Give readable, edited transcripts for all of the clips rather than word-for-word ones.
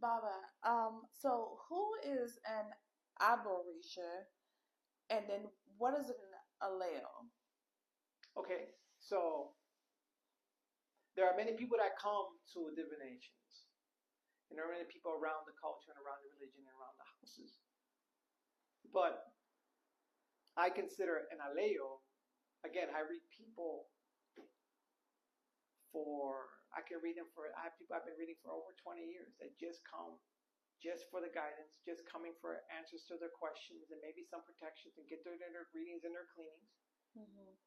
Baba, so who is an Aborisha, and then what is an Aleyo? Okay, so there are many people that come to divinations, and there are many people around the culture and around the religion and around the houses. But I consider an Aleyo, again, I read people I can read them I have people I've been reading for over 20 years that just come just for the guidance, just coming for answers to their questions and maybe some protections and get their readings and their cleanings. Mm-hmm.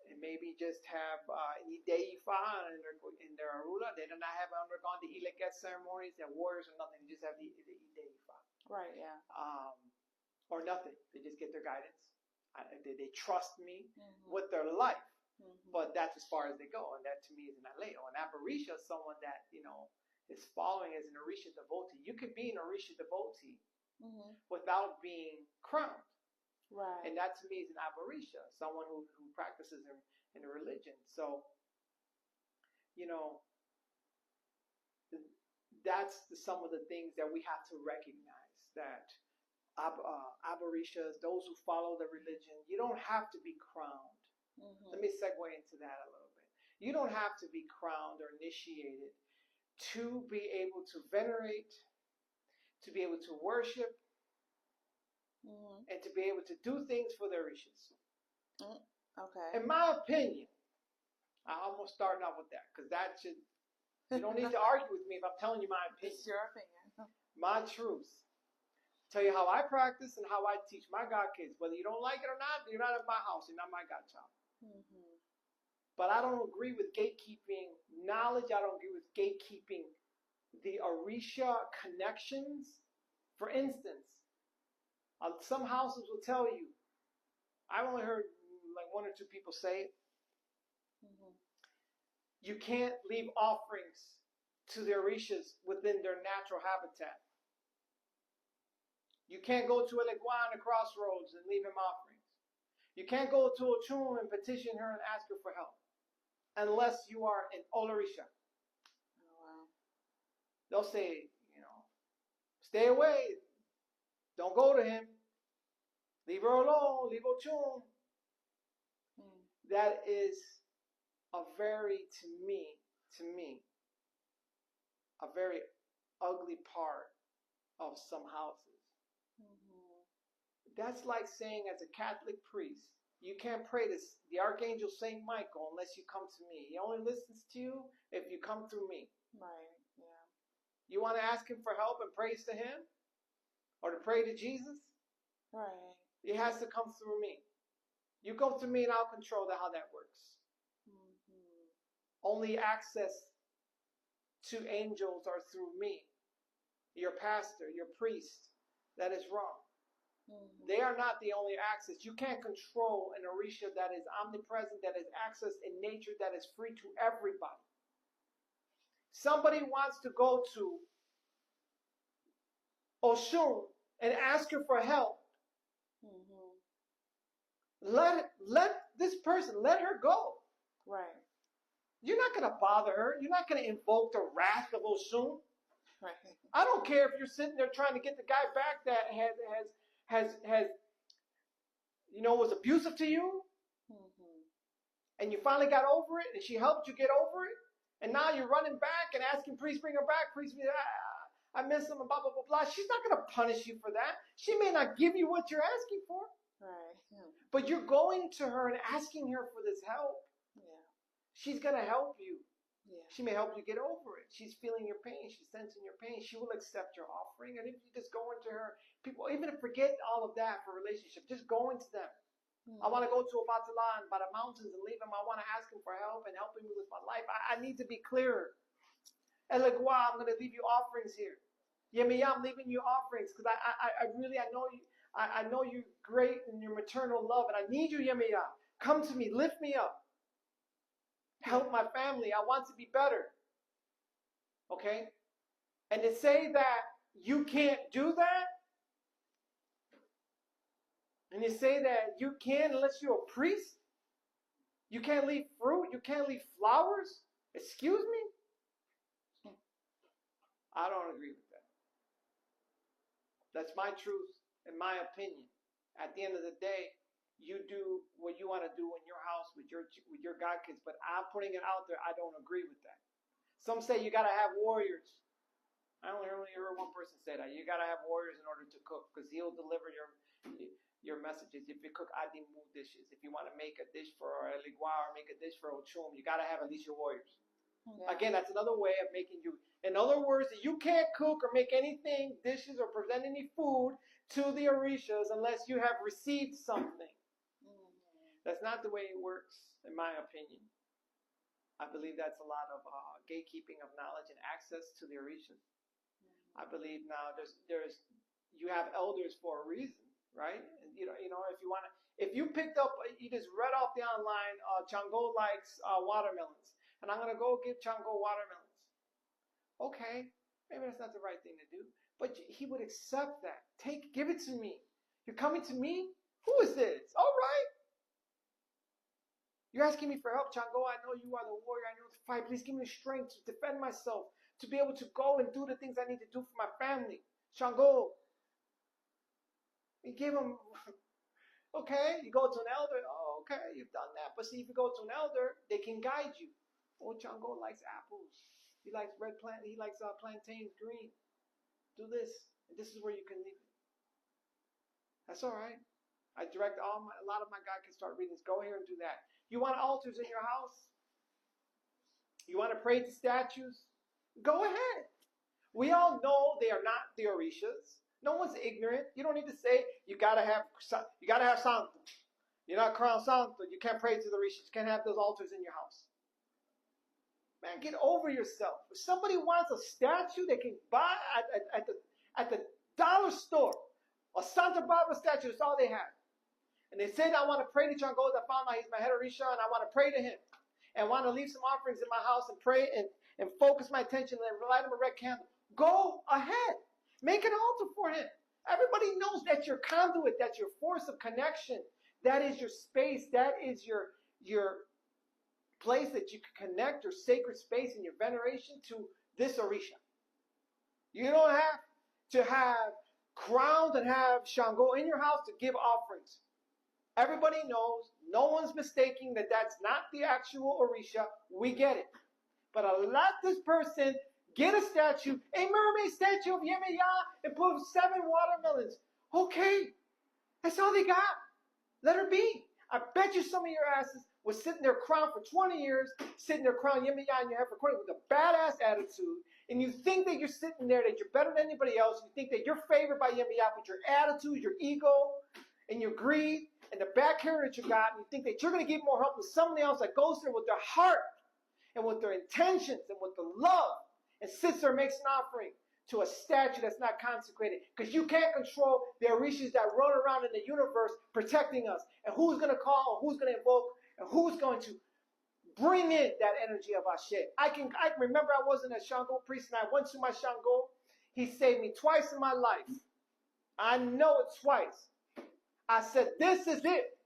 And maybe just have Ideifa in their Arula. They do not have undergone the Ileket ceremonies and warriors or nothing. They just have the Ideifa. Right, yeah. Or nothing. They just get their guidance. They trust me with their life. Mm-hmm. But that's as far as they go. And that to me is an Aleyo. An Aborisha is someone that, is following as an Orisha devotee. You could be an Orisha devotee without being crowned. Right. And that to me is an Aborisha, someone who practices in a religion. So, that's some of the things that we have to recognize, that Aborishas, those who follow the religion, you don't have to be crowned. Mm-hmm. Let me segue into that a little bit. You don't have to be crowned or initiated to be able to venerate, to be able to worship, and to be able to do things for the Orishas. Okay. In my opinion, I'm almost starting off with that, because you don't need to argue with me if I'm telling you my opinion. It's your opinion. My truth. Tell you how I practice and how I teach my God kids. Whether you don't like it or not, you're not at my house. You're not my godchild. Mm-hmm. But I don't agree with gatekeeping knowledge. I don't agree with gatekeeping the Orisha connections. For instance, some houses will tell you, I've only heard like one or two people say it, you can't leave offerings to the Orishas within their natural habitat. You can't go to Aleyo on the crossroads and leave him offerings. You can't go to Ochun and petition her and ask her for help unless you are an Olorisha. Oh, wow. They'll say, stay away. Don't go to him. Leave her alone. Leave Ochun. That is a very, to me, a very ugly part of some houses. That's like saying, as a Catholic priest, you can't pray to the Archangel Saint Michael unless you come to me. He only listens to you if you come through me. Right, yeah. You want to ask him for help and praise to him? Or to pray to Jesus? Right. It has to come through me. You come through me and I'll control how that works. Only access to angels are through me. Your pastor, your priest. That is wrong. They are not the only access. You can't control an Orisha that is omnipresent, that is access in nature, that is free to everybody. Somebody wants to go to Oshun and ask her for help. Let this person, let her go. Right. You're not going to bother her. You're not going to invoke the wrath of Oshun. Right. I don't care if you're sitting there trying to get the guy back that was abusive to you, and you finally got over it, and she helped you get over it, and now you're running back and asking priest, bring her back, priest, I miss him, and blah, blah, blah, blah. She's not going to punish you for that. She may not give you what you're asking for. Right. But you're going to her and asking her for this help. Yeah. She's going to help you. Yeah. She may help you get over it. She's feeling your pain. She's sensing your pain. She will accept your offering. And if you just go into her, people, even forget all of that for relationship, just go into them. I want to go to a Batala by the mountains and leave him. I want to ask him for help and helping me with my life. I need to be clearer. Aleyo, I'm going to leave you offerings here. Yemiya, I'm leaving you offerings because I know you. I know you're great in your maternal love, and I need you, Yemiya. Come to me, lift me up. Help my family. I want to be better. Okay? And to say that you can't do that, and you say that you can unless you're a priest, you can't leave fruit, you can't leave flowers, excuse me? I don't agree with that. That's my truth and my opinion. At the end of the day, you do what you want to do in your house with your God kids, but I'm putting it out there. I don't agree with that. Some say you got to have warriors. I only heard one person say that. You got to have warriors in order to cook because he'll deliver your messages. If you cook adimu dishes, if you want to make a dish for a ligua or make a dish for ochum, you got to have at least your warriors. Yeah. Again, that's another way of making you. In other words, you can't cook or make anything, dishes, or present any food to the Orishas unless you have received something. That's not the way it works, in my opinion. I believe that's a lot of gatekeeping of knowledge and access to the Orishas. I believe now you have elders for a reason, right? And you know, if you picked up, you just read off the online, Chango likes watermelons, and I'm gonna go give Chango watermelons. Okay, maybe that's not the right thing to do, but he would accept that. Give it to me. You're coming to me? Who is this? All right. You're asking me for help, Chango. I know you are the warrior. I know to fight. Please give me the strength to defend myself, to be able to go and do the things I need to do for my family. Chango. You give him, okay, you go to an elder. Oh, okay, you've done that. But see, if you go to an elder, they can guide you. Oh, Chango likes apples. He likes he likes plantains green. Do this, and this is where you can leave it. That's all right. I direct a lot of my God can start readings. Go here and do that. You want altars in your house? You want to pray to statues? Go ahead. We all know they are not the Orishas. No one's ignorant. You don't need to say you gotta have Santo. You're not crown Santo. You can't pray to the Orishas. You can't have those altars in your house. Man, get over yourself. If somebody wants a statue they can buy at the dollar store, a Santa Barbara statue, that's all they have. And they said, I want to pray to Chango. I found out he's my head Orisha, and I want to pray to him. And want to leave some offerings in my house and pray and focus my attention and light him a red candle. Go ahead. Make an altar for him. Everybody knows that's your conduit. That's your force of connection. That is your space. That is your place that you can connect, your sacred space and your veneration to this Orisha. You don't have to have crowns and have Shango in your house to give offerings. Everybody knows, no one's mistaking that that's not the actual Orisha. We get it. But let this person get a statue, a mermaid statue of Yemeya, and put 7 watermelons. Okay, that's all they got. Let her be. I bet you some of your asses was sitting there crowned for 20 years, sitting there crowned Yemeya in your head for 20 with a badass attitude, and you think that you're sitting there, that you're better than anybody else, you think that you're favored by Yemeya with your attitude, your ego, and your greed, and the back hair that you got, and you think that you're going to get more help than somebody else that goes there with their heart and with their intentions and with the love and sits there and makes an offering to a statue that's not consecrated. Because you can't control the Orishas that run around in the universe protecting us. And who's going to call, and who's going to invoke, and who's going to bring in that energy of Ashe. I remember I wasn't a Shango priest and I went to my Shango. He saved me twice in my life. I know it twice. I said, this is it.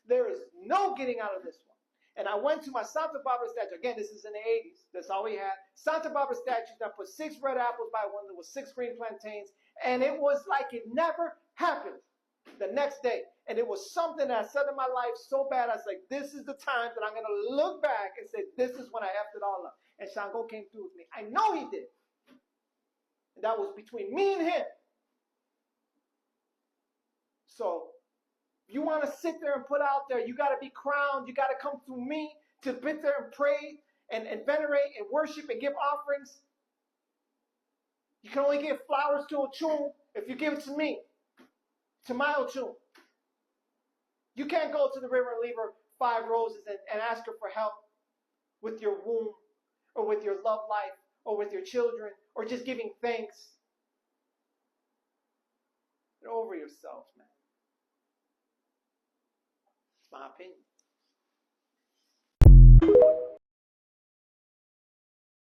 There is no getting out of this one. And I went to my Santa Barbara statue. Again, this is in the 80s. That's all we had. Santa Barbara statue. I put 6 red apples by one. There was 6 green plantains. And it was like it never happened the next day. And it was something that I said in my life so bad. I was like, this is the time that I'm going to look back and say, this is when I effed it all up. And Shango came through with me. I know he did. And that was between me and him. So, you want to sit there and put out there, you got to be crowned, you got to come through me to sit there and pray and venerate and worship and give offerings. You can only give flowers to Ochun if you give it to me, to my Ochun. You can't go to the river and leave her 5 roses and ask her for help with your womb or with your love life or with your children or just giving thanks. Get over yourself, man. My opinion.